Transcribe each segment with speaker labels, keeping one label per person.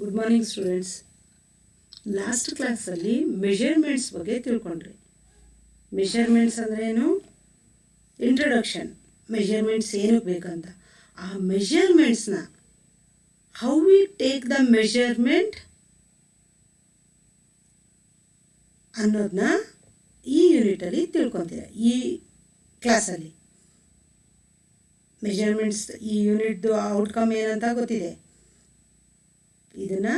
Speaker 1: Good morning students. Last ಕ್ಲಾಸಲ್ಲಿ measurements ಬಗ್ಗೆ ತಿಳ್ಕೊಂಡ್ರಿ. ಮೆಷರ್ಮೆಂಟ್ಸ್ ಅಂದ್ರೇನು, ಇಂಟ್ರೊಡಕ್ಷನ್, ಮೆಷರ್ಮೆಂಟ್ಸ್ ಏನಕ್ಕೆ ಬೇಕಂತ. ಆ ಮೆಷರ್ಮೆಂಟ್ಸ್ನ how we take the measurement ಅನ್ನೋದನ್ನ ಈ ಯೂನಿಟಲ್ಲಿ ತಿಳ್ಕೊತೀರ. ಈ ಕ್ಲಾಸಲ್ಲಿ ಮೆಷರ್ಮೆಂಟ್ಸ್ ಈ ಯೂನಿಟ್ದು ಔಟ್ಕಮ್ ಏನಂತ ಗೊತ್ತಿದೆ. ಇದನ್ನು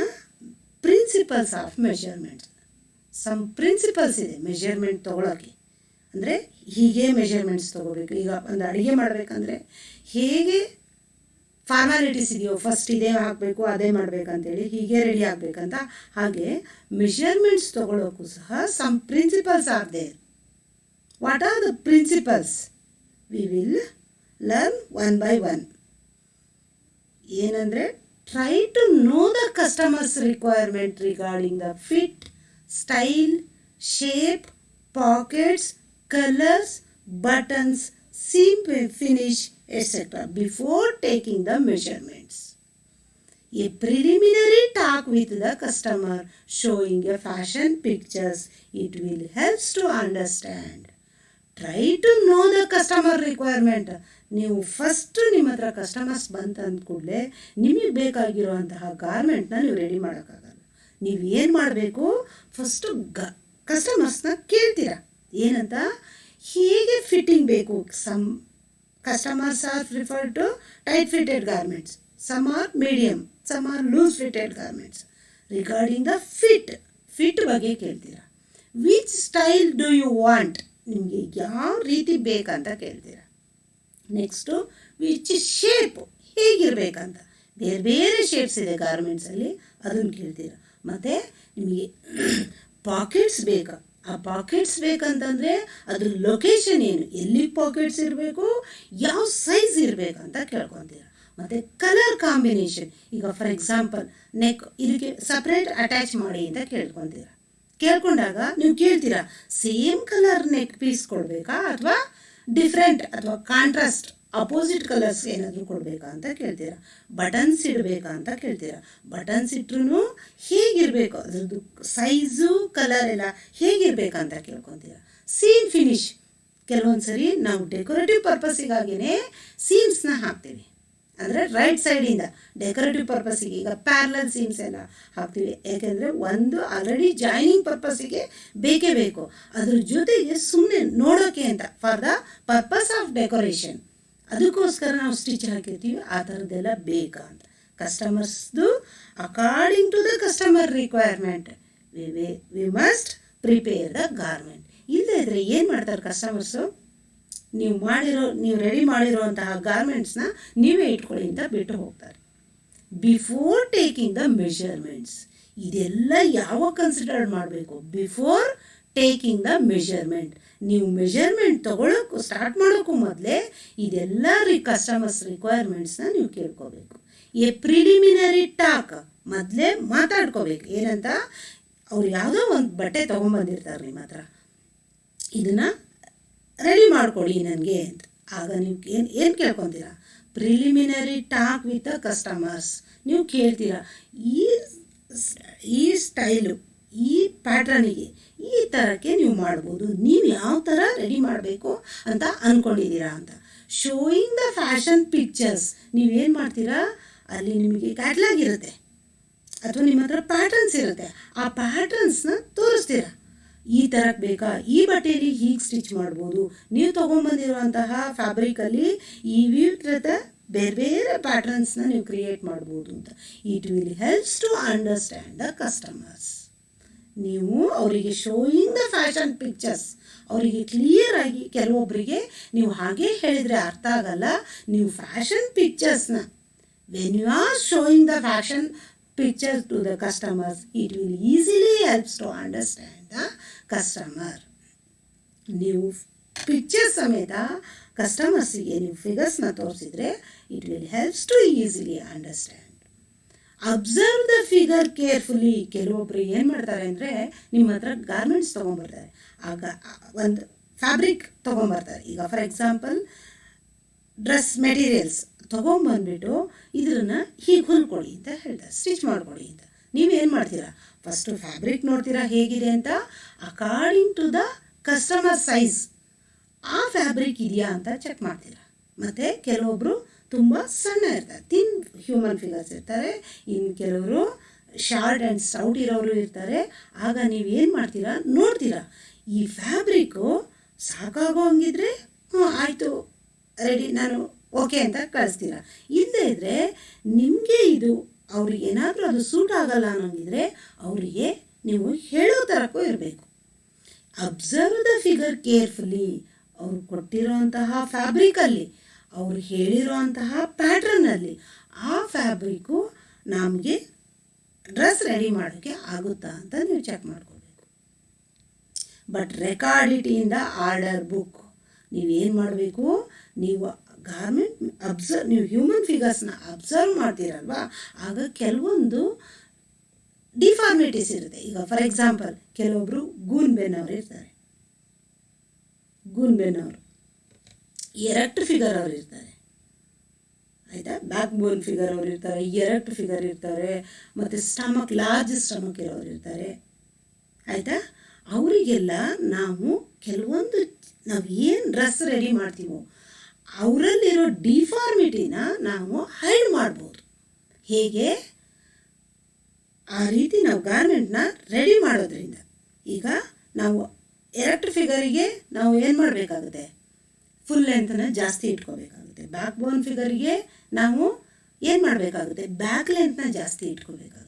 Speaker 1: principles of measurements, some principles ಇದೆ ಮೆಷರ್ಮೆಂಟ್ ತೊಗೊಳೋಕ್ಕೆ. ಅಂದರೆ ಹೀಗೆ ಮೆಷರ್ಮೆಂಟ್ಸ್ ತೊಗೋಬೇಕು. ಈಗ ಒಂದು ಅಡುಗೆ ಮಾಡಬೇಕಂದ್ರೆ ಹೇಗೆ ಫಾರ್ಮಾಲಿಟೀಸ್ ಇದೆಯೋ, ಫಸ್ಟ್ ಇದೇ ಹಾಕಬೇಕು ಅದೇ ಮಾಡಬೇಕಂತೇಳಿ ಹೀಗೆ ರೆಡಿ ಆಗಬೇಕಂತ, ಹಾಗೆ ಮೆಷರ್ಮೆಂಟ್ಸ್ ತೊಗೊಳೋಕ್ಕೂ ಸಹ some principles are there. What are the principles? We will learn one by one. ಏನಂದರೆ, try to know the customer's requirement regarding the fit, style, shape, pockets, colors, buttons, seam finish, etc. before taking the measurements. A preliminary talk with the customer showing a fashion pictures, it will help to understand. Try to know the customer requirement. ನೀವು first ನಿಮ್ಮ ಹತ್ರ customers ಬಂತಂದ ಕೂಡಲೇ ನಿಮಗೆ ಬೇಕಾಗಿರುವಂತಹ ಗಾರ್ಮೆಂಟ್ನ ನೀವು ready ಮಾಡೋಕ್ಕಾಗಲ್ಲ. ನೀವು ಏನು ಮಾಡಬೇಕು, ಫಸ್ಟು ಕಸ್ಟಮರ್ಸ್ನ ಕೇಳ್ತೀರ ಏನಂತ, ಹೇಗೆ ಫಿಟ್ಟಿಂಗ್ ಬೇಕು. Some customers are prefer to tight fitted garments, some are medium, some are loose fitted garments. Regarding the fit ಬಗ್ಗೆ ಕೇಳ್ತೀರ. Which style do you want, ನಿಮಗೆ ಯಾವ ರೀತಿ ಬೇಕಂತ ಕೇಳ್ತೀರ. ನೆಕ್ಸ್ಟು ವಿಚ್ ಶೇಪ್, ಹೇಗಿರಬೇಕಂತ. ಬೇರೆ ಬೇರೆ ಶೇಪ್ಸ್ ಇದೆ ಗಾರ್ಮೆಂಟ್ಸಲ್ಲಿ, ಅದನ್ನು ಕೇಳ್ತೀರ. ಮತ್ತು ನಿಮಗೆ ಪಾಕೆಟ್ಸ್ ಬೇಕಾ, ಆ ಪಾಕೆಟ್ಸ್ ಬೇಕಂತಂದರೆ ಅದ್ರ ಲೊಕೇಶನ್ ಏನು, ಎಲ್ಲಿ ಪಾಕೆಟ್ಸ್ ಇರಬೇಕು, ಯಾವ ಸೈಜ್ ಇರಬೇಕಂತ ಕೇಳ್ಕೊತೀರ. ಮತ್ತು ಕಲರ್ ಕಾಂಬಿನೇಷನ್, ಈಗ ಫಾರ್ ಎಕ್ಸಾಂಪಲ್ ನೆಕ್, ಇದಕ್ಕೆ ಸಪ್ರೇಟ್ ಅಟ್ಯಾಚ್ ಮಾಡಿ ಅಂತ ಕೇಳ್ಕೊತೀರ. ಕೇಳ್ಕೊಂಡಾಗ ನೀವು ಕೇಳ್ತೀರಾ, ಸೇಮ್ ಕಲರ್ ನೆಕ್ ಪೀಸ್ ಕೊಡಬೇಕಾ ಅಥವಾ ಡಿಫ್ರೆಂಟ್ ಅಥವಾ ಕಾಂಟ್ರಾಸ್ಟ್ ಅಪೋಸಿಟ್ ಕಲರ್ಸ್ ಏನಾದರೂ ಕೊಡಬೇಕಾ ಅಂತ ಕೇಳ್ತೀರಾ. ಬಟನ್ಸ್ ಇಡಬೇಕಾ ಅಂತ ಕೇಳ್ತೀರಾ. ಬಟನ್ಸ್ ಇಟ್ರೂ ಹೇಗಿರಬೇಕು, ಅದ್ರದ್ದು ಸೈಜು ಕಲರ್ ಎಲ್ಲ ಹೇಗಿರಬೇಕಂತ ಕೇಳ್ಕೊತೀರಾ. ಸೀಮ್ ಫಿನಿಶ್, ಕೆಲವೊಂದು ಸರಿ ನಾವು ಡೆಕೋರೇಟಿವ್ ಪರ್ಪಸ್ಸಿಗಾಗಿಯೇ ಸೀಮ್ಸ್ನ ಹಾಕ್ತೀವಿ. ಅಂದರೆ ರೈಟ್ ಸೈಡಿಂದ ಡೆಕೋರೇಟಿವ್ ಪರ್ಪಸ್ಸಿಗೆ ಈಗ ಪ್ಯಾರಲಲ್ ಸೀಮ್ಸ್ ಎಲ್ಲ ಹಾಕ್ತೀವಿ. ಯಾಕೆಂದರೆ ಒಂದು ಆಲ್ರೆಡಿ ಜಾಯ್ನಿಂಗ್ ಪರ್ಪಸ್ಸಿಗೆ ಬೇಕೇ ಬೇಕು, ಅದ್ರ ಜೊತೆಗೆ ಸುಮ್ಮನೆ ನೋಡೋಕ್ಕೆ ಅಂತ, for the purpose of decoration, ಅದಕ್ಕೋಸ್ಕರ ನಾವು ಸ್ಟಿಚ್ ಹಾಕಿರ್ತೀವಿ. ಆ ಥರದ್ದೆಲ್ಲ ಬೇಕಾ ಅಂತ. ಕಸ್ಟಮರ್ಸ್ದು according to the customer requirement we must prepare the garment. ಇಲ್ಲದೇ ಇದ್ದರೆ ಏನು ಮಾಡ್ತಾರೆ ಕಸ್ಟಮರ್ಸು, ನೀವು ರೆಡಿ ಮಾಡಿರುವಂತಹ ಗಾರ್ಮೆಂಟ್ಸ್ನ ನೀವೇ ಇಟ್ಕೊಳ್ಳಿ ಅಂತ ಬಿಟ್ಟು ಹೋಗ್ತಾರೆ. ಬಿಫೋರ್ ಟೇಕಿಂಗ್ ದ ಮೆಷರ್ಮೆಂಟ್ಸ್, ಇದೆಲ್ಲ ಯಾವಾಗ ಕನ್ಸಿಡರ್ ಮಾಡಬೇಕು, ಬಿಫೋರ್ ಟೇಕಿಂಗ್ ದ ಮೆಷರ್ಮೆಂಟ್. ನೀವು ಮೆಷರ್ಮೆಂಟ್ ತೊಗೊಳೋಕ್ಕೂ ಸ್ಟಾರ್ಟ್ ಮಾಡೋಕ್ಕೂ ಮೊದಲೇ ಇದೆಲ್ಲ ಕಸ್ಟಮರ್ಸ್ ರಿಕ್ವೈರ್ಮೆಂಟ್ಸ್ನ ನೀವು ಕೇಳ್ಕೋಬೇಕು. ಎ ಪ್ರಿಲಿಮಿನರಿ ಟಾಕ್, ಮೊದಲೇ ಮಾತಾಡ್ಕೋಬೇಕು. ಏನಂತ, ಅವ್ರು ಯಾವುದೋ ಒಂದು ಬಟ್ಟೆ ತೊಗೊಂಬಂದಿರ್ತಾರೆ ನಿಮ್ಮ ಹತ್ರ, ಇದನ್ನು ರೆಡಿ ಮಾಡಿಕೊಡಿ ನನಗೆ ಅಂತ. ಆಗ ನೀವು ಏನು ಕೇಳ್ಕೊತೀರಾ, preliminary talk with the customers. ನೀವು ಕೇಳ್ತೀರಾ, ಈ ಸ್ಟೈಲು, ಈ ಪ್ಯಾಟ್ರನಿಗೆ ಈ ಥರಕ್ಕೆ ನೀವು ಮಾಡ್ಬೋದು, ನೀವು ಯಾವ ಥರ ರೆಡಿ ಮಾಡಬೇಕು ಅಂತ ಅಂದ್ಕೊಂಡಿದ್ದೀರಾ ಅಂತ. ಶೋಯಿಂಗ್ ದ ಫ್ಯಾಷನ್ ಪಿಕ್ಚರ್ಸ್, ನೀವೇನು ಮಾಡ್ತೀರಾ, ಅಲ್ಲಿ ನಿಮಗೆ ಕ್ಯಾಟ್ಲಾಗ್ ಇರುತ್ತೆ ಅಥವಾ ನಿಮ್ಮ ಹತ್ರ ಪ್ಯಾಟ್ರನ್ಸ್ ಇರುತ್ತೆ, ಆ ಪ್ಯಾಟ್ರನ್ಸ್ನ ತೋರಿಸ್ತೀರಾ. ಈ ಥರಕ್ಕೆ ಬೇಕಾ, ಈ ಬಟ್ಟೆಯಲ್ಲಿ ಹೀಗೆ ಸ್ಟಿಚ್ ಮಾಡ್ಬೋದು, ನೀವು ತೊಗೊಂಬಂದಿರುವಂತಹ ಫ್ಯಾಬ್ರಿಕಲ್ಲಿ ಈ ಥರದ ಬೇರೆ ಬೇರೆ ಪ್ಯಾಟ್ರನ್ಸ್ನ ನೀವು ಕ್ರಿಯೇಟ್ ಮಾಡ್ಬೋದು ಅಂತ. It will helps to understand the customers. ನೀವು ಅವರಿಗೆ ಶೋಯಿಂಗ್ ದ ಫ್ಯಾಷನ್ ಪಿಕ್ಚರ್ಸ್, ಅವರಿಗೆ ಕ್ಲಿಯರಾಗಿ, ಕೆಲವೊಬ್ಬರಿಗೆ ನೀವು ಹಾಗೆ ಹೇಳಿದರೆ ಅರ್ಥ ಆಗಲ್ಲ. ನೀವು ಫ್ಯಾಷನ್ ಪಿಕ್ಚರ್ಸ್ನ when you are showing the fashion pictures to the customers, it will easily helps to understand the customer. ನೀವು ಪಿಕ್ಚರ್ಸ್ ಸಮೇತ ಕಸ್ಟಮರ್ಸಿಗೆ ನೀವು ಫಿಗರ್ಸ್ನ ತೋರಿಸಿದ್ರೆ it will helps to easily understand. Observe the figure carefully. ಕೆಲವೊಬ್ಬರು ಏನು ಮಾಡ್ತಾರೆ ಅಂದರೆ, ನಿಮ್ಮ ಹತ್ರ ಗಾರ್ಮೆಂಟ್ಸ್ ತೊಗೊಂಬರ್ತಾರೆ, ಆಗ ಒಂದು ಫ್ಯಾಬ್ರಿಕ್ ತೊಗೊಂಬರ್ತಾರೆ. ಈಗ ಫಾರ್ ಎಕ್ಸಾಂಪಲ್ ಡ್ರೆಸ್ ಮೆಟೀರಿಯಲ್ಸ್ ತೊಗೊಂಬಂದ್ಬಿಟ್ಟು ಇದನ್ನು ಹೀಗೆ ಹೊಲ್ಕೊಡಿ ಅಂತ ಹೇಳ್ತಾರೆ, ಸ್ಟಿಚ್ ಮಾಡಿಕೊಡಿ ಅಂತ. ನೀವೇನು ಮಾಡ್ತೀರಾ, ಫಸ್ಟು ಫ್ಯಾಬ್ರಿಕ್ ನೋಡ್ತೀರಾ ಹೇಗಿದೆ ಅಂತ, according to the customer size ಆ ಫ್ಯಾಬ್ರಿಕ್ ಇದೆಯಾ ಅಂತ ಚೆಕ್ ಮಾಡ್ತೀರಾ. ಮತ್ತು ಕೆಲವೊಬ್ಬರು ತುಂಬ ಸಣ್ಣ ಇರ್ತಾರೆ, ಥಿನ್ ಹ್ಯೂಮನ್ ಫಿಗರ್ಸ್ ಇರ್ತಾರೆ, ಇನ್ನು ಕೆಲವರು ಶಾರ್ಟ್ ಆ್ಯಂಡ್ ಸ್ಟೌಟ್ ಇರೋರು ಇರ್ತಾರೆ. ಆಗ ನೀವೇನು ಮಾಡ್ತೀರಾ, ನೋಡ್ತೀರಾ ಈ ಫ್ಯಾಬ್ರಿಕ್ಕು ಸಾಕಾಗೋ ಹಂಗಿದ್ರೆ ಆಯಿತು ರೆಡಿ ನಾನು ಓಕೆ ಅಂತ ಕಳಿಸ್ತೀರಾ. ಇಲ್ಲದೇ ಇದ್ದರೆ ನಿಮಗೆ ಇದು ಅವ್ರಿಗೆ ಏನಾದರೂ ಅದು ಸೂಟ್ ಆಗಲ್ಲ ಅನ್ನೋಂಗಿದ್ರೆ ಅವರಿಗೆ ನೀವು ಹೇಳೋ ಥರಕ್ಕೂ ಇರಬೇಕು. Observe the figure carefully. ಅವರು ಕೊಟ್ಟಿರೋಂತಹ ಫ್ಯಾಬ್ರಿಕಲ್ಲಿ, ಅವರು ಹೇಳಿರೋಂತಹ ಪ್ಯಾಟ್ರನ್ನಲ್ಲಿ ಆ ಫ್ಯಾಬ್ರಿಕ್ಕು ನಮಗೆ ಡ್ರೆಸ್ ರೆಡಿ ಮಾಡೋಕ್ಕೆ ಆಗುತ್ತಾ ಅಂತ ನೀವು ಚೆಕ್ ಮಾಡ್ಕೋಬೇಕು. But record it in the order book. ನೀವೇನು ಮಾಡಬೇಕು, ನೀವು ಗಾರ್ಮೆಂಟ್ ನೀವು ಹ್ಯೂಮನ್ ಫಿಗರ್ಸ್ನ ಅಬ್ಸರ್ವ್ ಮಾಡ್ತೀರಲ್ವ, ಆಗ ಕೆಲವೊಂದು ಡಿಫಾರ್ಮಿಟೀಸ್ ಇರುತ್ತೆ. ಈಗ ಫಾರ್ ಎಕ್ಸಾಂಪಲ್ ಕೆಲವೊಬ್ಬರು ಗೂನ್ಬೆನ್ನವರು ಇರ್ತಾರೆ, ಗೂನ್ಬೆನ್ನವರು ಎರೆಕ್ಟ್ ಫಿಗರ್ ಅವರು ಇರ್ತಾರೆ, ಆಯಿತಾ, ಬ್ಯಾಕ್ ಬೋನ್ ಫಿಗರ್ ಅವರು ಇರ್ತಾರೆ, ಎರೆಕ್ಟ್ ಫಿಗರ್ ಇರ್ತಾರೆ, ಮತ್ತು ಸ್ಟಮಕ್ ಲಾರ್ಜ್ ಸ್ಟಮಕ್ ಇರೋರು ಇರ್ತಾರೆ, ಆಯಿತಾ. ಅವರಿಗೆಲ್ಲ ನಾವು ಕೆಲವೊಂದು ನಾವು ಏನು ಡ್ರೆಸ್ ರೆಡಿ ಮಾಡ್ತೀವೋ ಅವರಲ್ಲಿರೋ ಡಿಫಾರ್ಮಿಟಿನ ನಾವು ಹೈಡ್ ಮಾಡ್ಬೋದು. ಹೇಗೆ, ಆ ರೀತಿ ನಾವು ಗಾರ್ಮೆಂಟ್ನ ರೆಡಿ ಮಾಡೋದ್ರಿಂದ. ಈಗ ನಾವು ಎರೆಕ್ಟ್ ಫಿಗರಿಗೆ ನಾವು ಏನು ಮಾಡಬೇಕಾಗುತ್ತೆ, ಫುಲ್ ಲೆಂತ್ನ ಜಾಸ್ತಿ ಇಟ್ಕೋಬೇಕಾಗುತ್ತೆ. ಬ್ಯಾಕ್ ಬೋನ್ ಫಿಗರಿಗೆ ನಾವು ಏನು ಮಾಡಬೇಕಾಗುತ್ತೆ, ಬ್ಯಾಕ್ ಲೆಂತ್ನ ಜಾಸ್ತಿ ಇಟ್ಕೋಬೇಕಾಗುತ್ತೆ.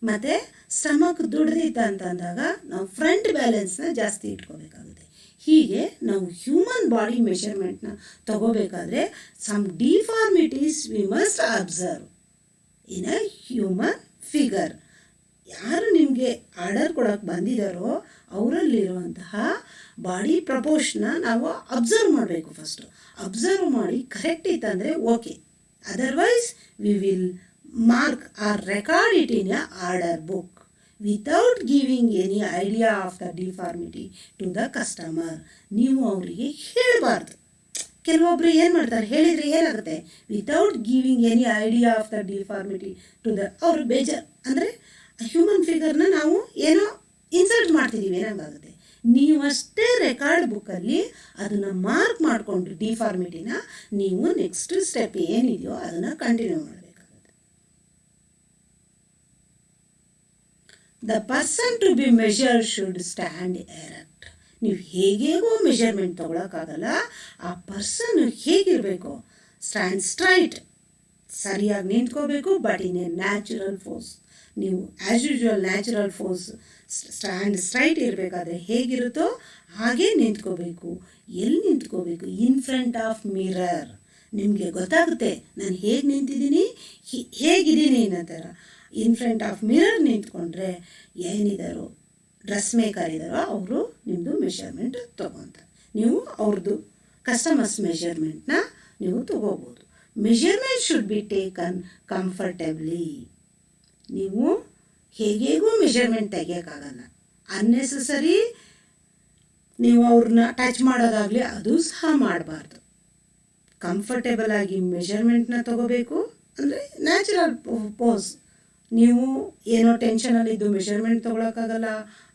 Speaker 1: ಮತ್ತು ಸ್ಟಮಕ್ ದುಡ್ದಿತ್ತ ಅಂತಂದಾಗ ನಾವು ಫ್ರಂಟ್ ಬ್ಯಾಲೆನ್ಸ್ನ ಜಾಸ್ತಿ ಇಟ್ಕೋಬೇಕಾಗುತ್ತೆ. ಹೀಗೆ ನಾವು ಹ್ಯೂಮನ್ ಬಾಡಿ ಮೆಷರ್ಮೆಂಟ್ನ ತಗೋಬೇಕಾದ್ರೆ some deformities we must observe in a human figure. ಯಾರು ನಿಮಗೆ ಆರ್ಡರ್ ಕೊಡೋಕ್ಕೆ ಬಂದಿದ್ದಾರೋ ಅವರಲ್ಲಿರುವಂತಹ ಬಾಡಿ ಪ್ರಪೋರ್ಷನ್ನ ನಾವು ಅಬ್ಸರ್ವ್ ಮಾಡಬೇಕು. ಫಸ್ಟು ಅಬ್ಸರ್ವ್ ಮಾಡಿ ಕರೆಕ್ಟ್ ಇತ್ತಂದರೆ okay, otherwise we will mark or record it in a order book without giving any idea of the deformity to the customer. ನೀವು ಅವರಿಗೆ ಹೇಳಬಾರ್ದು. ಕೆಲವೊಬ್ಬರು ಏನು ಮಾಡ್ತಾರೆ, ಹೇಳಿದರೆ ಏನಾಗುತ್ತೆ, without giving any idea of the deformity to the, ಅವರು ಬೇಜಾರು ಅಂದರೆ ಹ್ಯೂಮನ್ ಫಿಗರ್ನ ನಾವು ಏನೋ ಇನ್ಸರ್ಟ್ ಮಾಡ್ತಿದ್ದೀವಿ ಏನಾಗುತ್ತೆ. ನೀವಷ್ಟೇ ರೆಕಾರ್ಡ್ ಬುಕ್ಕಲ್ಲಿ ಅದನ್ನು ಮಾರ್ಕ್ ಮಾಡಿಕೊಂಡು ಡಿಫಾರ್ಮಿಟಿನ ನೀವು ನೆಕ್ಸ್ಟ್ ಸ್ಟೆಪ್ ಏನಿದೆಯೋ ಅದನ್ನು ಕಂಟಿನ್ಯೂ ಮಾಡಬೇಕು. The person to be measured should stand erect. ನೀವು ಹೇಗೇಗೋ ಮೆಷರ್ಮೆಂಟ್ ತೊಗೊಳಕ್ಕಾಗಲ್ಲ. ಆ ಪರ್ಸನ್ ಹೇಗಿರಬೇಕು, ಸ್ಟ್ಯಾಂಡ್ ಸ್ಟ್ರೈಟ್, ಸರಿಯಾಗಿ ನಿಂತ್ಕೋಬೇಕು, but in a natural force. ನೀವು as usual natural force stand straight ಇರಬೇಕಾದ್ರೆ ಹೇಗಿರುತ್ತೋ ಹಾಗೇ ನಿಂತ್ಕೋಬೇಕು. ಎಲ್ಲಿ ನಿಂತ್ಕೋಬೇಕು, ಇನ್ ಫ್ರಂಟ್ ಆಫ್ ಮಿರರ್. ನಿಮಗೆ ಗೊತ್ತಾಗುತ್ತೆ ನಾನು ಹೇಗೆ ನಿಂತಿದ್ದೀನಿ, ಹೇಗಿದ್ದೀನಿ ಅನ್ನೋ ಥರ. ಇನ್ ಫ್ರಂಟ್ ಆಫ್ ಮಿರರ್ ನಿಂತ್ಕೊಂಡ್ರೆ ಏನಿದ್ದಾರೋ ಡ್ರೆಸ್ ಮೇಕರ್ ಇದ್ದಾರೋ ಅವರು ನಿಮ್ಮದು ಮೆಷರ್ಮೆಂಟ್ ತೊಗೊತಾರೆ. ನೀವು ಅವ್ರದ್ದು ಕಸ್ಟಮರ್ಸ್ ಮೆಷರ್ಮೆಂಟ್ನ ನೀವು ತೊಗೋಬೋದು. Measurement should be taken comfortably. ನೀವು ಹೇಗೇಗೂ ಮೆಷರ್ಮೆಂಟ್ ತೆಗಿಯೋಕ್ಕಾಗಲ್ಲ. ಅನ್ನೆಸಸರಿ ನೀವು ಅವ್ರನ್ನ ಟಚ್ ಮಾಡೋದಾಗಲಿ ಅದು ಸಹ ಮಾಡಬಾರ್ದು. ಕಂಫರ್ಟೇಬಲ್ ಆಗಿ ಮೆಷರ್ಮೆಂಟ್ನ ತೊಗೋಬೇಕು. ಅಂದರೆ ನ್ಯಾಚುರಲ್ ಪೋಸ್. ನೀವು ಏನೋ ಟೆನ್ಷನಲ್ಲಿದ್ದು ಮೆಷರ್ಮೆಂಟ್ ತೊಗೊಳಕ್ಕಾಗಲ್ಲ,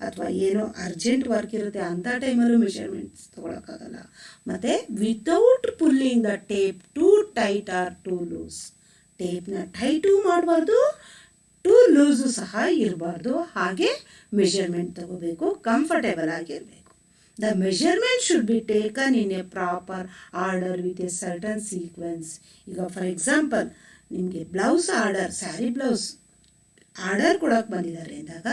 Speaker 1: ಅಥವಾ ಏನೋ ಅರ್ಜೆಂಟ್ ವರ್ಕ್ ಇರುತ್ತೆ ಅಂಥ ಟೈಮಲ್ಲೂ ಮೆಷರ್ಮೆಂಟ್ಸ್ ತೊಗೊಳಕ್ಕಾಗಲ್ಲ. ಮತ್ತು without pulling the tape too tight or too loose. ಟೇಪ್ನ ಟೈಟೂ ಮಾಡಬಾರ್ದು, ಟೂ ಲೂಸು ಸಹ ಇರಬಾರ್ದು. ಹಾಗೆ ಮೆಷರ್ಮೆಂಟ್ ತೊಗೋಬೇಕು, ಕಂಫರ್ಟೇಬಲ್ ಆಗಿರಬೇಕು. The measurement should be taken in a proper order with a certain sequence. ಈಗ ಫಾರ್ ಎಕ್ಸಾಂಪಲ್ ನಿಮಗೆ blouse order, sari blouse order ಕೊಡೋಕೆ ಬಂದಿದ್ದಾರೆ ಅಂದಾಗ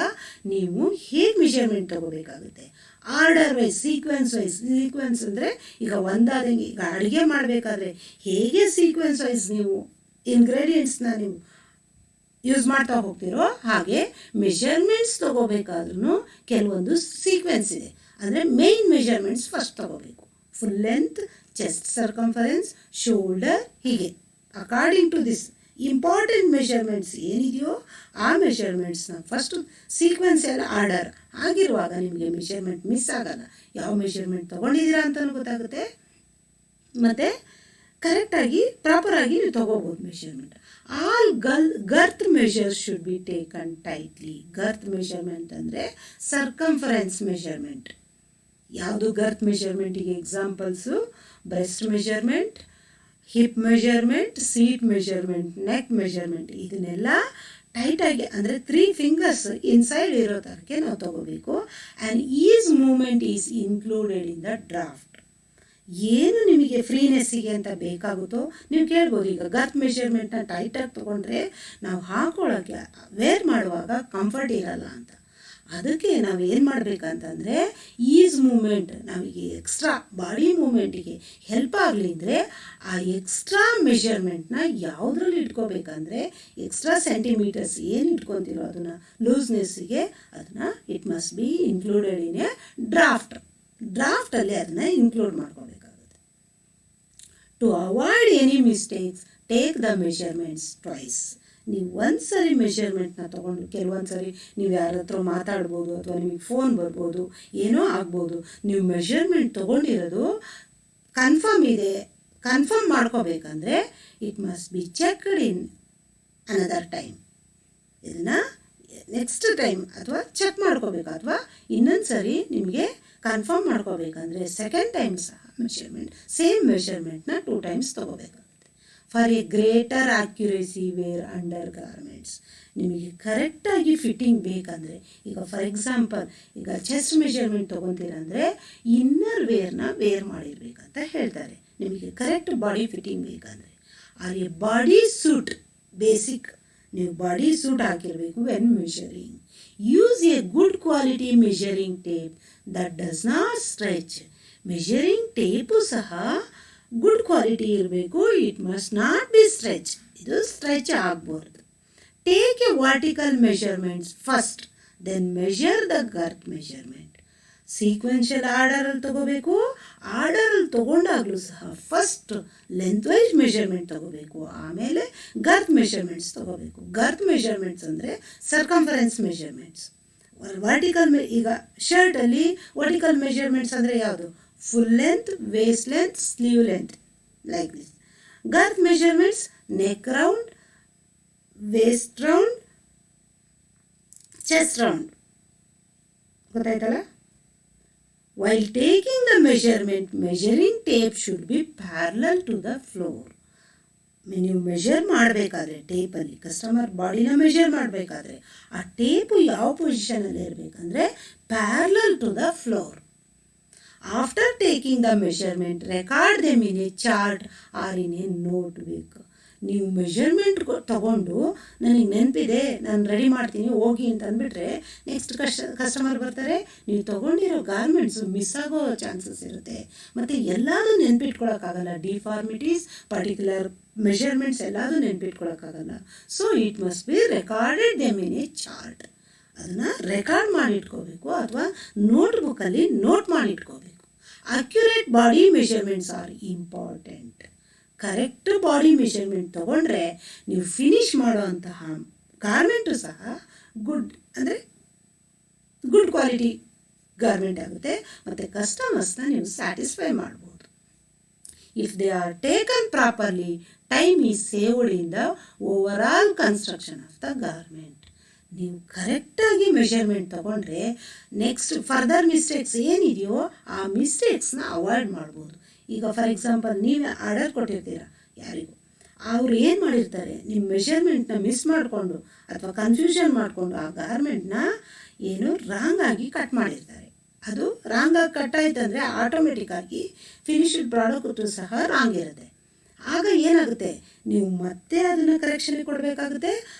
Speaker 1: ನೀವು ಹೇಗೆ ಮೆಷರ್ಮೆಂಟ್ ತೊಗೋಬೇಕಾಗುತ್ತೆ, order wise, sequence wise. Sequence ಅಂದರೆ ಈಗ ಒಂದಾದಂಗೆ, ಈಗ ಅಡುಗೆ ಮಾಡಬೇಕಾದ್ರೆ ಹೇಗೆ ಸೀಕ್ವೆನ್ಸ್ ವೈಸ್ ನೀವು ಇಂಗ್ರೀಡಿಯೆಂಟ್ಸ್ನ ನೀವು ಯೂಸ್ ಮಾಡ್ತಾ ಹೋಗ್ತಿರೋ ಹಾಗೆ ಮೆಷರ್ಮೆಂಟ್ಸ್ ತೊಗೋಬೇಕಾದ್ರೂ ಕೆಲವೊಂದು ಸೀಕ್ವೆನ್ಸ್ ಇದೆ. ಅಂದರೆ ಮೇನ್ ಮೆಷರ್ಮೆಂಟ್ಸ್ ಫಸ್ಟ್ ತೊಗೋಬೇಕು. Full length, chest circumference, shoulder, ಹೀಗೆ according to this important measurements ಏನಿದೆಯೋ ಆ ಮೆಷರ್ಮೆಂಟ್ಸ್ನ ಫಸ್ಟು ಸೀಕ್ವೆನ್ಸ್ ಎಲ್ಲ ಆರ್ಡರ್ ಆಗಿರುವಾಗ ನಿಮಗೆ ಮೆಷರ್ಮೆಂಟ್ ಮಿಸ್ ಆಗಲ್ಲ. ಯಾವ ಮೆಷರ್ಮೆಂಟ್ ತೊಗೊಂಡಿದ್ದೀರಾ ಅಂತಲೂ ಗೊತ್ತಾಗುತ್ತೆ. ಮತ್ತು ಕರೆಕ್ಟಾಗಿ ಪ್ರಾಪರಾಗಿ ನೀವು ತೊಗೋಬೋದು measurement. All girth measures should be taken tightly. Girth measurement ಅಂದರೆ ಸರ್ಕಂಫರೆನ್ಸ್ ಮೆಷರ್ಮೆಂಟ್. ಯಾವುದು ಗರ್ತ್ ಮೆಷರ್ಮೆಂಟಿಗೆ examples? Breast measurement, hip measurement, seat measurement, neck measurement. ಇದನ್ನೆಲ್ಲ ಟೈಟಾಗಿ ಅಂದರೆ 3 ಫಿಂಗರ್ಸ್ ಇನ್ಸೈಡ್ ಇರೋ ಥರಕ್ಕೆ ನಾವು ತೊಗೋಬೇಕು. And ease movement is included in the draft. ಏನು ನಿಮಗೆ ಫ್ರೀನೆಸ್ಸಿಗೆ ಅಂತ ಬೇಕಾಗುತ್ತೋ ನೀವು ಕೇಳ್ಬೋದು. ಈಗ ಗರ್ತ್ ಮೆಷರ್ಮೆಂಟ್ನ ಟೈಟಾಗಿ ತೊಗೊಂಡ್ರೆ ನಾವು ಹಾಕೊಳ್ಳೋಕ್ಕೆ ವೇರ್ ಮಾಡುವಾಗ ಕಂಫರ್ಟ್ ಇರಲ್ಲ ಅಂತ. ಅದಕ್ಕೆ ನಾವು ಏನು ಮಾಡಬೇಕಂತಂದರೆ ಈಸ್ ಮೂಮೆಂಟ್ ನಮಗೆ ಎಕ್ಸ್ಟ್ರಾ ಬಾಡಿ ಮೂಮೆಂಟಿಗೆ ಹೆಲ್ಪ್ ಆಗಲಿ ಅಂದರೆ ಆ ಎಕ್ಸ್ಟ್ರಾ ಮೆಷರ್ಮೆಂಟ್ನ ಯಾವುದ್ರಲ್ಲಿ ಇಟ್ಕೋಬೇಕಂದ್ರೆ ಎಕ್ಸ್ಟ್ರಾ ಸೆಂಟಿಮೀಟರ್ಸ್ ಏನು ಇಟ್ಕೊತೀರೋ ಅದನ್ನು ಲೂಸ್ನೆಸ್ಸಿಗೆ ಅದನ್ನು it must be included in a ಡ್ರಾಫ್ಟಲ್ಲಿ ಅದನ್ನು ಇನ್ಕ್ಲೂಡ್ ಮಾಡ್ಕೋಬೇಕಾಗುತ್ತೆ. To avoid any mistakes take the measurements twice. ನೀವು ಒಂದು ಸರಿ ಮೆಷರ್ಮೆಂಟ್ನ ತೊಗೊಂಡು ಕೆಲವೊಂದು ಸರಿ ನೀವು ಯಾರ ಹತ್ರ ಮಾತಾಡ್ಬೋದು ಅಥವಾ ನಿಮಗೆ ಫೋನ್ ಬರ್ಬೋದು, ಏನೋ ಆಗ್ಬೋದು. ನೀವು ಮೆಷರ್ಮೆಂಟ್ ತೊಗೊಂಡಿರೋದು ಕನ್ಫರ್ಮ್ ಮಾಡ್ಕೋಬೇಕಂದ್ರೆ it must be checked in another time. ಇದನ್ನು ನೆಕ್ಸ್ಟ್ ಟೈಮ್ ಅಥವಾ ಚೆಕ್ ಮಾಡ್ಕೋಬೇಕು ಅಥವಾ ಇನ್ನೊಂದು ಸರಿ ನಿಮಗೆ ಕನ್ಫರ್ಮ್ ಮಾಡ್ಕೋಬೇಕಂದ್ರೆ ಸೆಕೆಂಡ್ ಟೈಮ್ ಸಹ ಸೇಮ್ ಮೆಷರ್ಮೆಂಟ್ನ 2 ಟೈಮ್ಸ್ ತೊಗೋಬೇಕಾಗುತ್ತೆ. For a greater accuracy wear under garments. ನಿಮಗೆ ಕರೆಕ್ಟಾಗಿ ಫಿಟ್ಟಿಂಗ್ ಬೇಕಂದರೆ ಈಗ ಫಾರ್ ಎಕ್ಸಾಂಪಲ್ ಈಗ ಚೆಸ್ಟ್ ಮೆಷರ್ಮೆಂಟ್ ತೊಗೊತೀರಂದರೆ ಇನ್ನರ್ ವೇರ್ ಮಾಡಿರ್ಬೇಕಂತ ಹೇಳ್ತಾರೆ. ನಿಮಗೆ ಕರೆಕ್ಟ್ ಬಾಡಿ ಫಿಟ್ಟಿಂಗ್ ಬೇಕಂದರೆ or a body suit basic ನೀವು body suit ಹಾಕಿರಬೇಕು. When measuring use a good quality measuring tape that does not stretch. Measuring tape ಸಹ ಗುಡ್ ಕ್ವಾಲಿಟಿ ಇರಬೇಕು. It must not be stretch. ಇದು stretch ಆಗಬಾರ್ದು. Take a vertical measurements first, then measure the girth measurement. Sequential ಆರ್ಡರಲ್ಲಿ ತೊಗೋಬೇಕು. ಆರ್ಡರಲ್ಲಿ ತೊಗೊಂಡಾಗಲೂ ಸಹ first length wise measurement ತೊಗೋಬೇಕು, ಆಮೇಲೆ ಗರ್ತ್ ಮೆಷರ್ಮೆಂಟ್ಸ್ ತೊಗೋಬೇಕು. ಗರ್ತ್ ಮೆಷರ್ಮೆಂಟ್ಸ್ ಅಂದರೆ ಸರ್ಕಂಫರೆನ್ಸ್ ಮೆಷರ್ಮೆಂಟ್ಸ್. ಈಗ ಶರ್ಟಲ್ಲಿ ವರ್ಟಿಕಲ್ ಮೆಷರ್ಮೆಂಟ್ಸ್ ಅಂದರೆ ಯಾವುದು? Full length, waist length, sleeve length, like this. Girth measurements neck round, waist round, chest round. ಗೊತ್ತಾಯ್ತಲ್ಲ? While taking the measurement, measuring tape should be parallel to the floor. ನೀವು measure ಮಾಡಬೇಕಾದ್ರೆ ಟೇಪಲ್ಲಿ customer ಬಾಡಿನ measure ಮಾಡಬೇಕಾದ್ರೆ ಆ tape ಯಾವ ಪೊಸಿಷನಲ್ಲಿ ಇರಬೇಕಂದ್ರೆ parallel to the floor. After taking the measurement record them in a chart or in a note ಬೇಕು. ನೀವು ಮೆಷರ್ಮೆಂಟ್ ತಗೊಂಡು ನನಗೆ ನೆನಪಿದೆ ನಾನು ರೆಡಿ ಮಾಡ್ತೀನಿ ಹೋಗಿ ಅಂತ ಅಂದ್ಬಿಟ್ರೆ ನೆಕ್ಸ್ಟ್ ಕಸ್ಟಮರ್ ಬರ್ತಾರೆ, ನೀವು ತೊಗೊಂಡಿರೋ ಗಾರ್ಮೆಂಟ್ಸು ಮಿಸ್ ಆಗೋ ಚಾನ್ಸಸ್ ಇರುತ್ತೆ. ಮತ್ತು ಎಲ್ಲದೂ ನೆನ್ಪಿಟ್ಕೊಳ್ಳೋಕ್ಕಾಗಲ್ಲ. ಡಿಫಾರ್ಮಿಟೀಸ್, ಪರ್ಟಿಕ್ಯುಲರ್ ಮೆಷರ್ಮೆಂಟ್ಸ್ ಎಲ್ಲದೂ ನೆನ್ಪಿಟ್ಕೊಳ್ಳೋಕ್ಕಾಗಲ್ಲ. So it must be recorded them in a chart. ಅದನ್ನು ರೆಕಾರ್ಡ್ ಮಾಡಿಟ್ಕೋಬೇಕು ಅಥವಾ ನೋಟ್ಬುಕ್ಕಲ್ಲಿ ನೋಟ್ ಮಾಡಿಟ್ಕೋಬೇಕು. Accurate body measurements are important. Correct body measurement ತೊಗೊಂಡ್ರೆ ನೀವು ಫಿನಿಷ್ ಮಾಡುವಂತಹ ಗಾರ್ಮೆಂಟು ಸಹ ಗುಡ್ ಕ್ವಾಲಿಟಿ ಗಾರ್ಮೆಂಟ್ ಆಗುತ್ತೆ ಮತ್ತು ಕಸ್ಟಮರ್ಸ್ನ ನೀವು ಸ್ಯಾಟಿಸ್ಫೈ ಮಾಡ್ಬೋದು. If they are taken properly time is saved in the over all construction of the garment. ನೀವು ಕರೆಕ್ಟಾಗಿ ಮೆಷರ್ಮೆಂಟ್ ತೊಗೊಂಡ್ರೆ ನೆಕ್ಸ್ಟ್ ಫರ್ದರ್ ಮಿಸ್ಟೇಕ್ಸ್ ಏನಿದೆಯೋ ಆ ಮಿಸ್ಟೇಕ್ಸ್ನ ಅವಾಯ್ಡ್ ಮಾಡ್ಬೋದು. ಈಗ ಫಾರ್ ಎಕ್ಸಾಂಪಲ್ ನೀವೇ ಆರ್ಡರ್ ಕೊಟ್ಟಿರ್ತೀರ ಯಾರಿಗೂ, ಅವ್ರು ಏನು ಮಾಡಿರ್ತಾರೆ, ನಿಮ್ಮ ಮೆಷರ್ಮೆಂಟ್ನ ಮಿಸ್ ಮಾಡಿಕೊಂಡು ಅಥವಾ ಕನ್ಫ್ಯೂಷನ್ ಮಾಡಿಕೊಂಡು ಆ ಗಾರ್ಮೆಂಟ್ನ ಏನು ರಾಂಗಾಗಿ ಕಟ್ ಮಾಡಿರ್ತಾರೆ. ಅದು ರಾಂಗಾಗಿ ಕಟ್ ಆಯ್ತಂದರೆ ಆಟೋಮೆಟಿಕ್ಕಾಗಿ ಫಿನಿಶ್ಡ್ ಪ್ರಾಡಕ್ಟು ಸಹ ರಾಂಗ್ ಇರುತ್ತೆ. ಆಗ ಏನಾಗುತ್ತೆ, ನೀವು ಮತ್ತೆ ಅದನ್ನು ಕರೆಕ್ಷನ್ಗೆ ಕೊಡಬೇಕಾಗುತ್ತೆ.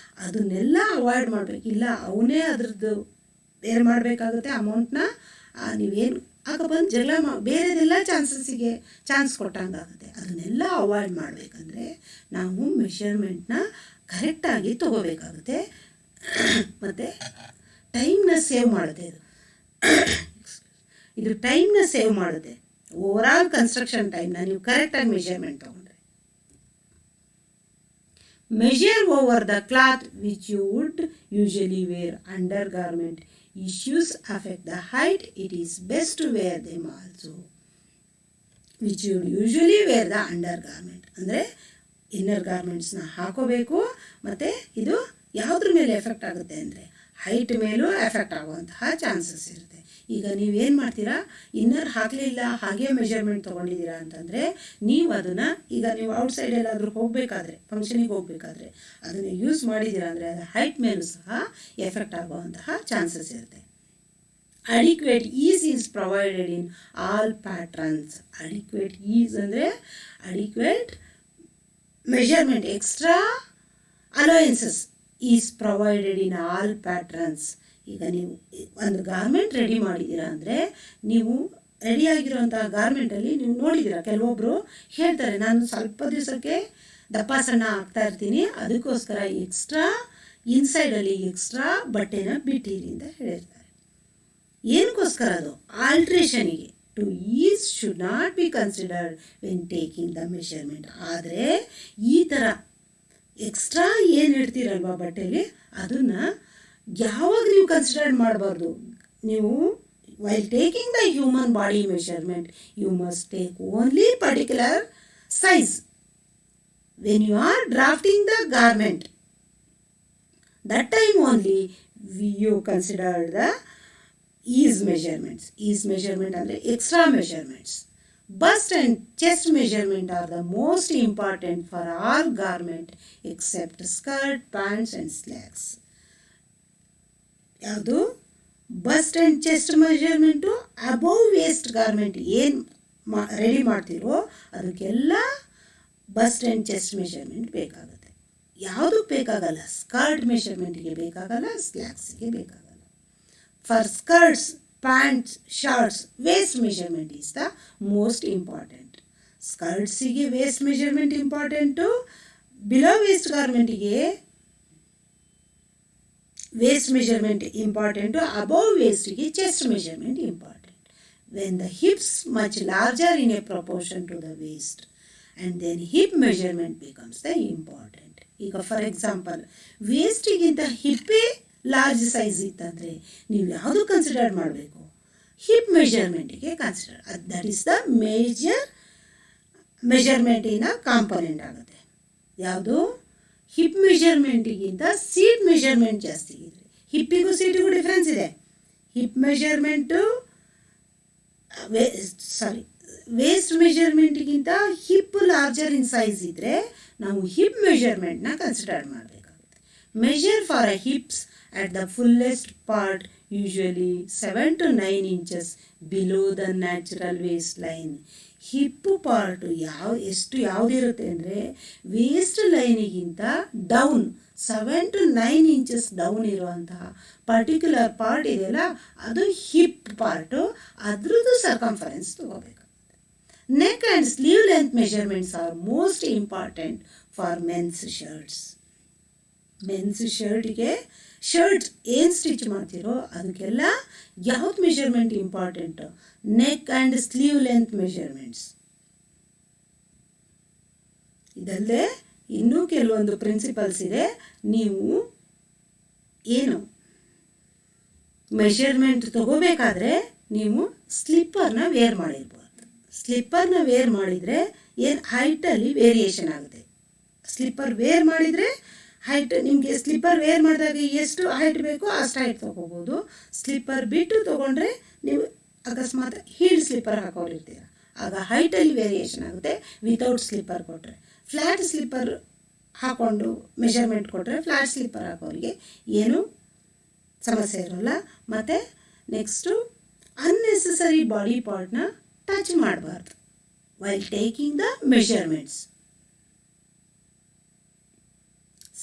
Speaker 1: ಅದನ್ನೆಲ್ಲ ಅವಾಯ್ಡ್ ಮಾಡಬೇಕು. ಇಲ್ಲ ಅವನೇ ಅದರದ್ದು ಬೇರೆ ಮಾಡಬೇಕಾಗುತ್ತೆ ಅಮೌಂಟ್ನ. ನೀವೇನು ಆಗ ಬಂದು ಜಗಳ ಬೇರೆದೆಲ್ಲ ಚಾನ್ಸ್ ಕೊಟ್ಟಂಗಾಗುತ್ತೆ. ಅದನ್ನೆಲ್ಲ ಅವಾಯ್ಡ್ ಮಾಡಬೇಕಂದ್ರೆ ನಾವು ಮೆಷರ್ಮೆಂಟ್ನ ಕರೆಕ್ಟಾಗಿ ತೊಗೋಬೇಕಾಗುತ್ತೆ. ಮತ್ತು ಟೈಮ್ನ ಸೇವ್ ಮಾಡುತ್ತೆ. ಇದು ಟೈಮ್ನ ಸೇವ್ ಮಾಡುತ್ತೆ. ಓವರ್ ಆಲ್ ಕನ್ಸ್ಟ್ರಕ್ಷನ್ ಟೈಮ್ನ ನೀವು ಕರೆಕ್ಟಾಗಿ ಮೆಷರ್ಮೆಂಟ್ ತೊಗೊಂಡ್ರೆ. Measure over the cloth which you would usually wear under garment. Issues affect the height. It is best to wear them also. Which you usually wear the under garment. ಅಂದರೆ inner ಗಾರ್ಮೆಂಟ್ಸ್ನ ಹಾಕೋಬೇಕು. ಮತ್ತು ಇದು ಯಾವುದ್ರ ಮೇಲೆ effect ಆಗುತ್ತೆ ಅಂದರೆ height ಮೇಲೂ ಎಫೆಕ್ಟ್ ಆಗುವಂತಹ ಚಾನ್ಸಸ್ ಇರುತ್ತೆ. ಈಗ ನೀವೇನು ಮಾಡ್ತೀರಾ, ಇನ್ನರ್ ಹಾಕಲಿಲ್ಲ ಹಾಗೆ ಮೆಷರ್ಮೆಂಟ್ ತೊಗೊಂಡಿದ್ದೀರಾ ಅಂತಂದರೆ ನೀವು ಅದನ್ನು ಈಗ ನೀವು ಔಟ್ಸೈಡ್ ಎಲ್ಲಾದರೂ ಹೋಗಬೇಕಾದ್ರೆ, ಫಂಕ್ಷನಿಗೆ ಹೋಗಬೇಕಾದ್ರೆ ಅದನ್ನು ಯೂಸ್ ಮಾಡಿದ್ದೀರಾ ಅಂದರೆ ಅದು ಹೈಟ್ ಮೇಲೂ ಸಹ ಎಫೆಕ್ಟ್ ಆಗುವಂತಹ ಚಾನ್ಸಸ್ ಇರುತ್ತೆ. Adequate ease is provided in all patterns. Adequate ease ಅಂದರೆ adequate measurement, extra allowances is provided in all patterns. ಈಗ ನೀವು ಒಂದು ಗಾರ್ಮೆಂಟ್ ರೆಡಿ ಮಾಡಿದ್ದೀರಾ ಅಂದರೆ ನೀವು ರೆಡಿಯಾಗಿರೋಂಥ ಗಾರ್ಮೆಂಟಲ್ಲಿ ನೀವು ನೋಡಿದ್ದೀರಾ, ಕೆಲವೊಬ್ಬರು ಹೇಳ್ತಾರೆ ನಾನು ಸ್ವಲ್ಪ ದಿವಸಕ್ಕೆ ದಪ್ಪ ಸಣ್ಣ ಆಗ್ತಾ ಇರ್ತೀನಿ, ಅದಕ್ಕೋಸ್ಕರ ಎಕ್ಸ್ಟ್ರಾ ಇನ್ಸೈಡಲ್ಲಿ ಎಕ್ಸ್ಟ್ರಾ ಬಟ್ಟೆನ ಬಿಟ್ಟಿರಿ ಅಂತ ಹೇಳಿರ್ತಾರೆ. ಏನಕ್ಕೋಸ್ಕರ ಅದು? ಆಲ್ಟ್ರೇಷನಿಗೆ. To ease should not be considered when taking the measurement. ಆದರೆ ಈ ಥರ ಎಕ್ಸ್ಟ್ರಾ ಏನು ಇಡ್ತೀರಲ್ವ ಬಟ್ಟೆಗೆ, ಅದನ್ನು ಯಾವಾಗ ನೀವು ಕನ್ಸಿಡರ್ ಮಾಡಬಾರ್ದು. ನೀವು while taking the human body measurement you must take only particular size. When you are drafting the garment, that time only you consider the ease measurements. Ease measurement ಅಂದರೆ extra measurements. Bust and chest measurement are the most important for all garment except skirt, pants and slacks. ಯಾವುದು? Bust and chest measurement above waist garment ಏನು ready ಮಾಡ್ತೀರೋ ಅದಕ್ಕೆಲ್ಲ bust and chest measurement ಬೇಕಾಗುತ್ತೆ. ಯಾವುದಕ್ಕೆ ಬೇಕಾಗಲ್ಲ? Skirt ಮೆಷರ್ಮೆಂಟಿಗೆ ಬೇಕಾಗಲ್ಲ, ಸ್ಲ್ಯಾಕ್ಸಿಗೆ ಬೇಕಾಗಲ್ಲ. For skirts, pants, shirts waist measurement is the most important. ಸ್ಕರ್ಟ್ಸಿಗೆ waist measurement important, below waist ಗಾರ್ಮೆಂಟಿಗೆ ವೇಸ್ಟ್ ಮೆಷರ್ಮೆಂಟ್ ಇಂಪಾರ್ಟೆಂಟು, ಅಬೋವ್ ವೇಸ್ಟಿಗೆ chest measurement important. When the hips much larger in a proportion to the waist and then hip measurement becomes the important. ಈಗ for example ವೇಸ್ಟಿಗಿಂತ ಹಿಪ್ಪೇ large size ಇತ್ತಂದರೆ ನೀವು ಯಾವುದು consider ಮಾಡಬೇಕು? Hip ಮೆಷರ್ಮೆಂಟಿಗೆ consider. That is the major ಮೆಷರ್ಮೆಂಟಿನ component ಆಗುತ್ತೆ. ಯಾವುದು? ಹಿಪ್ ಮೆಷರ್ಮೆಂಟಿಗಿಂತ ಸೀಟ್ ಮೆಷರ್ಮೆಂಟ್ ಜಾಸ್ತಿ ಇದೆ. ಹಿಪ್ಪಿಗೂ ಸೀಟಿಗೂ ಡಿಫ್ರೆನ್ಸ್ ಇದೆ. ಹಿಪ್ ಮೆಷರ್ಮೆಂಟು ವೇಸ್ಟ್ ಮೆಷರ್ಮೆಂಟಿಗಿಂತ ಹಿಪ್ ಲಾರ್ಜರ್ ಇನ್ ಸೈಜ್ ಇದ್ದರೆ ನಾವು ಹಿಪ್ ಮೆಷರ್ಮೆಂಟ್ನ ಕನ್ಸಿಡರ್ ಮಾಡಬೇಕಾಗುತ್ತೆ. Measure for a hips at the fullest part, usually 7 to 9 inches below the natural waistline. Hip part ಎಷ್ಟು ಯಾವುದಿರುತ್ತೆ ಅಂದರೆ ವೇಸ್ಟ್ ಲೈನಿಗಿಂತ ಡೌನ್ 7 to 9 inches ಡೌನ್ ಇರುವಂತಹ ಪರ್ಟಿಕ್ಯುಲರ್ ಪಾರ್ಟ್ ಇದೆಯಲ್ಲ ಅದು ಹಿಪ್ ಪಾರ್ಟು, ಅದ್ರದ್ದು ಸರ್ಕಂಫರೆನ್ಸ್ ತಗೋಬೇಕಾಗುತ್ತೆ. Neck and sleeve length measurements are most important for men's shirts. Men's ಶರ್ಟಿಗೆ ಶರ್ಟ್ ಏನು ಸ್ಟಿಚ್ ಮಾಡ್ತೀರೋ ಅದಕ್ಕೆಲ್ಲ ಯಾವ್ದು measurement important? Neck and sleeve length measurements. ಇದಲ್ಲದೆ ಇನ್ನೂ ಕೆಲವೊಂದು ಪ್ರಿನ್ಸಿಪಲ್ಸ್ ಇದೆ. ನೀವು ಏನು ಮೆಷರ್ಮೆಂಟ್ ತಗೋಬೇಕಾದ್ರೆ ನೀವು ಸ್ಲಿಪ್ಪರ್ನ ವೇರ್ ಮಾಡಿರ್ಬಾರ್ದು. ಸ್ಲಿಪ್ಪರ್ನ ವೇರ್ ಮಾಡಿದರೆ ಏನು ಹೈಟಲ್ಲಿ ವೇರಿಯೇಷನ್ ಆಗುತ್ತೆ. ಸ್ಲಿಪ್ಪರ್ ವೇರ್ ಮಾಡಿದರೆ ಹೈಟ್, ನಿಮಗೆ ಸ್ಲಿಪ್ಪರ್ ವೇರ್ ಮಾಡಿದಾಗ ಎಷ್ಟು ಹೈಟ್ ಬೇಕೋ ಅಷ್ಟು ಹೈಟ್ ತೊಗೋಬೋದು. ಸ್ಲಿಪ್ಪರ್ ಬಿಟ್ಟು ತೊಗೊಂಡ್ರೆ ನೀವು ಅಕಸ್ಮಾತ್ ಹೀಲ್ ಸ್ಲಿಪ್ಪರ್ ಹಾಕೋರಿರ್ತೀರ, ಆಗ ಹೈಟಲ್ಲಿ ವೇರಿಯೇಷನ್ ಆಗುತ್ತೆ. ವಿತೌಟ್ ಸ್ಲಿಪ್ಪರ್ ಕೊಟ್ಟರೆ, ಫ್ಲ್ಯಾಟ್ ಸ್ಲಿಪ್ಪರ್ ಹಾಕ್ಕೊಂಡು ಮೆಷರ್ಮೆಂಟ್ ಕೊಟ್ಟರೆ ಫ್ಲ್ಯಾಟ್ ಸ್ಲಿಪ್ಪರ್ ಹಾಕೋರಿಗೆ ಏನೂ ಸಮಸ್ಯೆ ಇರೋಲ್ಲ. ಮತ್ತು ನೆಕ್ಸ್ಟು ಅನ್ನೆಸೆಸರಿ ಬಾಡಿ ಪಾರ್ಟ್ನ ಟಚ್ ಮಾಡಬಾರ್ದು while taking the measurements.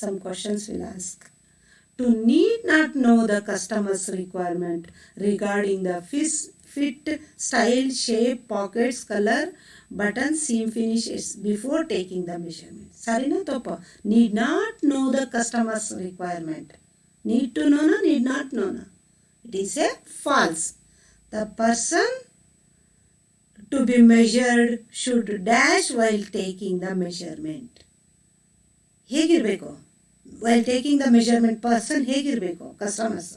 Speaker 1: Some questions will ask. To need not know the customer's requirement regarding the fit, style, shape, pockets, color, buttons, seam finishes before taking the measurement. Sarina topa. Need not know the customer's requirement. Need to know na, need not know na. It is a false. The person to be measured should dash while taking the measurement. ಹೇಗಿರಬೇಕು? While taking the measurement person ಹೇಗಿರಬೇಕು? Customers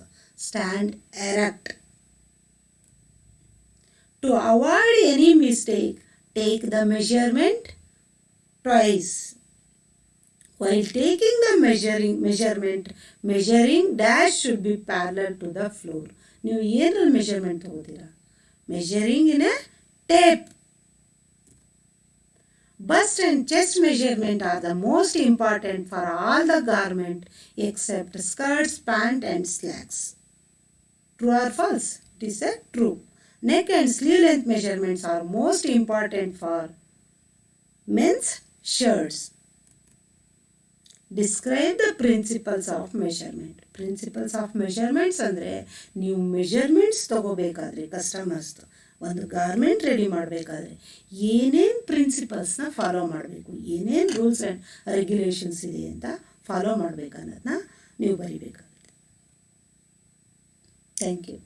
Speaker 1: stand erect. To avoid any mistake Take the measurement twice. While taking the measuring dash should be parallel to the floor. ನೀವು ಏನಲ್ಲಿ measurement ತಗೋತೀರಾ? Measuring in a tape. Bust and chest measurement are the most important for all the garment except skirts, pant and slacks. True or false? It is a true. Neck and sleeve length measurements are most important for men's shirts. Describe the principles of measurement. Principles of measurements ಅಂದರೆ ನೀವು measurements ತಗೋಬೇಕಾದ್ರೆ ಕಸ್ಟಮರ್ಸ್ದು ಒಂದು garment ready ಮಾಡಬೇಕಾದ್ರೆ ಏನೇನು ಪ್ರಿನ್ಸಿಪಲ್ಸ್ನ follow ಮಾಡಬೇಕು, ಏನೇನು rules and regulations ಇದೆ ಅಂತ ಫಾಲೋ ಮಾಡಬೇಕು ಅನ್ನೋದನ್ನ ನೀವು ಬರಿಬೇಕಾಗುತ್ತೆ. Thank you.